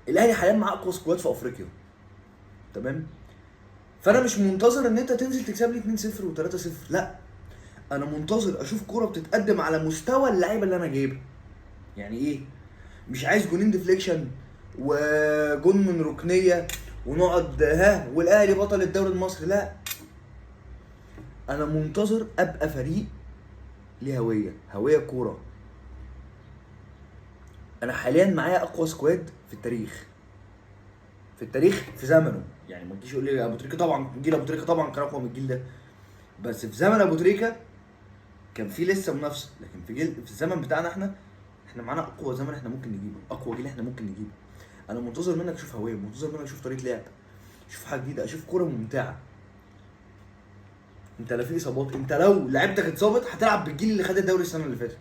الاهلي حاليا معاه اقوى سكواد في افريقيا، تمام؟ فانا مش منتظر ان انت تنزل تكسب لي 2-0 و3-0، لا، انا منتظر اشوف كوره بتتقدم على مستوى اللعيبه اللي انا جايبها. يعني ايه؟ مش عايز جونين ديفليكشن وجون من ركنيه ونقعد والاهلي بطل الدوري المصري، لا. انا منتظر ابقى فريق ليه هويه كوره. انا حاليا معايا اقوى سكواد في التاريخ، في زمنه. يعني ما تجيش يقول لي ابو تريكه، طبعا جيل ابو تريكه طبعا كان اقوى من الجيل ده، بس في زمن ابو تريكه كان في لسه منافسه. لكن في الزمن بتاعنا احنا معانا اقوى زمن احنا ممكن نجيبه، اقوى جيل احنا ممكن نجيبه. انا منتظر منك اشوف هويه، منتظر منك اشوف طريقه لعب، اشوف حاجه جديده، اشوف كوره ممتعه. انت لا في اصابات، انت لو لعبتك اتصابت هتلعب بالجيل اللي خد الدوري السنه اللي فاتت.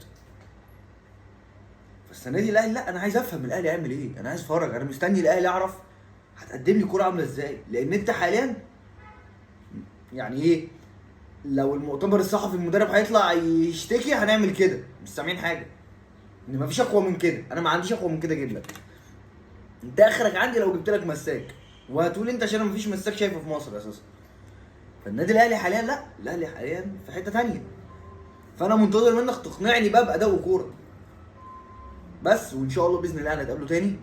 فالسنه دي الاهلي، لا، انا عايز افهم الاهلي هيعمل ايه، انا عايز اتفرج، انا مستني الاهلي اعرف هتقدم لي كوره عامله ازاي. لان انت حاليا يعني ايه، لو المؤتمر الصحفي المدرب هيطلع يشتكي هنعمل كده، مش سامعين حاجه، ان مفيش اقوى من كده. انا ما عنديش اقوى من كده اجيب لك. انت اخرك عندي لو جبت لك مساك، وهتقول انت عشان مفيش مساك شايفه في مصر اساسا. فالنادي الاهلي حاليا، لا، الاهلي حاليا في حته ثانيه. فانا منتظر منك تقنعني بقى باداء وكوره بس. وان شاء الله باذن الله هنتقابلوا تاني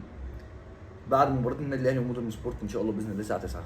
بعد مباراه النادي الاهلي ومودرن سبورت ان شاء الله باذن الله الساعه 9.